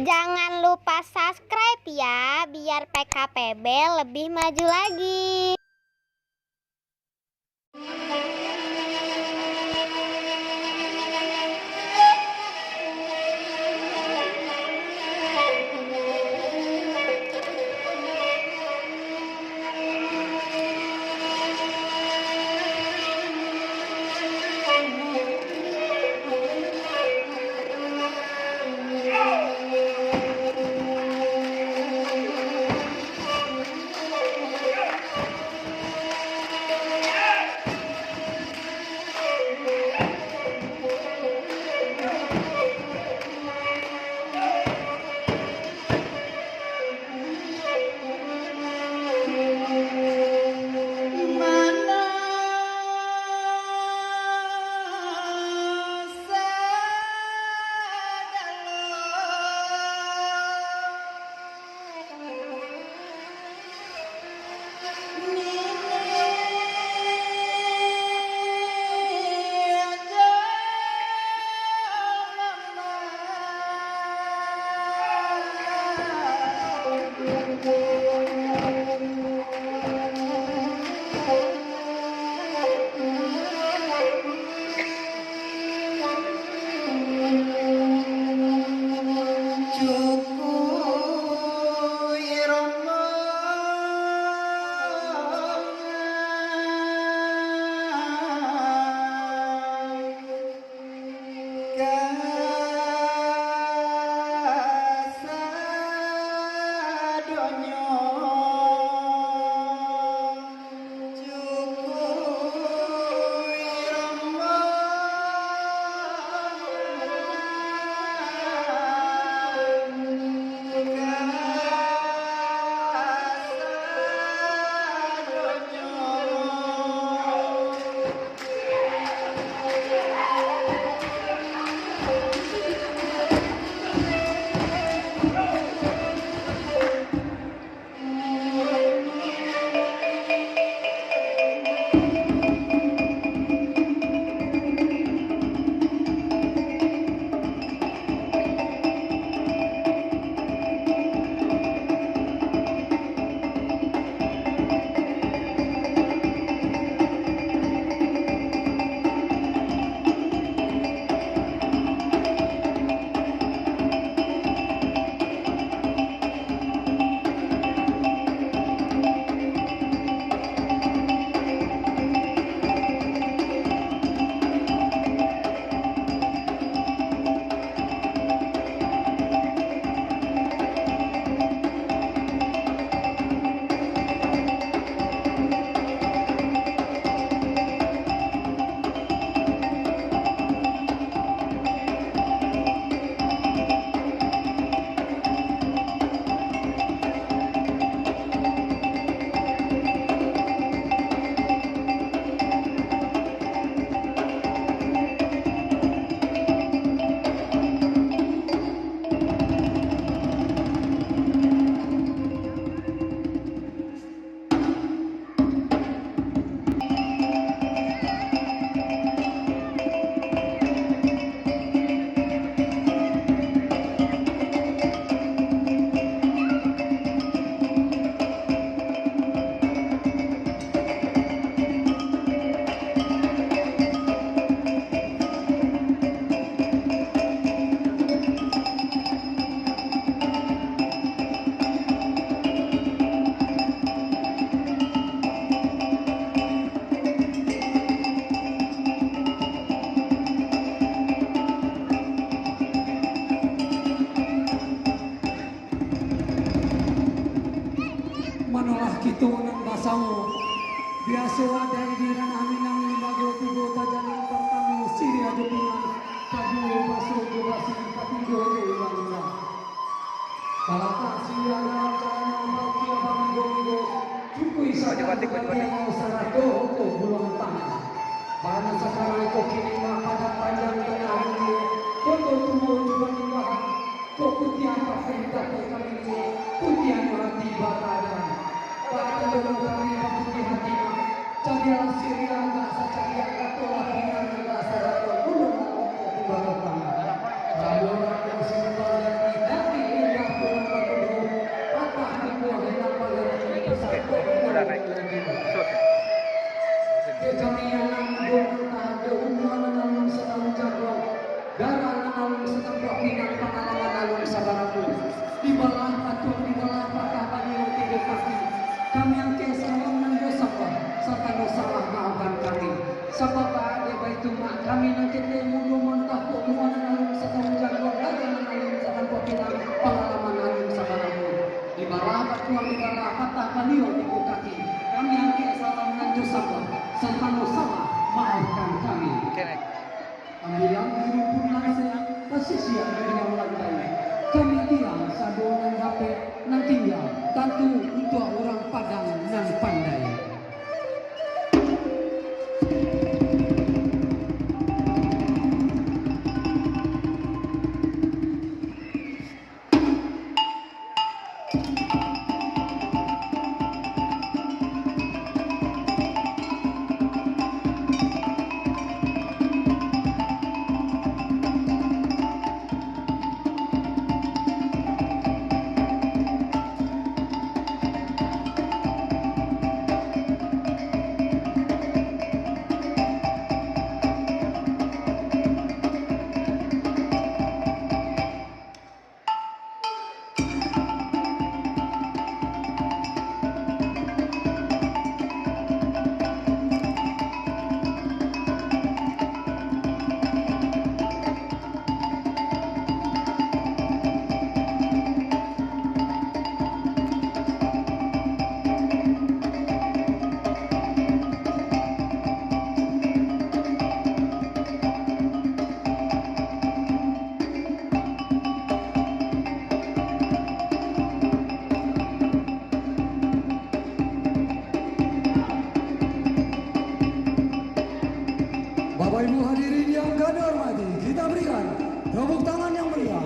Jangan lupa subscribe ya, biar PKPB lebih maju lagi. Manolah kitu nang basamu biasa ada diran aminang lagu tigo tajanan pertamu siri aja pinang kadu baso basi katigo ulangnya kalata siana kana bakia bango cukui saja batia sarato ko bulang tanah bana sakara ko kini ma pada panjang tengah ini toto tuwo juga niwahan ko putian pafenta ko kami putian hati bakadan pada kami putih hati carilah sirian rasa carilah katolah dengan rasa rato bulung aku bakal tangan. Kalau orang yang simpel dan tidak di balah atur di balah patah banyu tiga kaki. Kami yang kesalam dan dosa serta dosa maafkan kami. Sebab ada baitu mak kami nang kita mudu mentah kumuan alun setahun jago dagang alun sakan kopinan pengalaman alun sabaramu. Di balah batuan di balah patah banyu tiga kaki. Kami yang kesalam dan dosa serta dosa maafkan kami. Ambilan hidup nase pasisia dengan lantai. Kami diam sadonan HP nan tinggal tentu untuk orang Padang nan pandai. Bapak Ibu hadirin yang kami hormati, kita berikan tepuk tangan yang meriah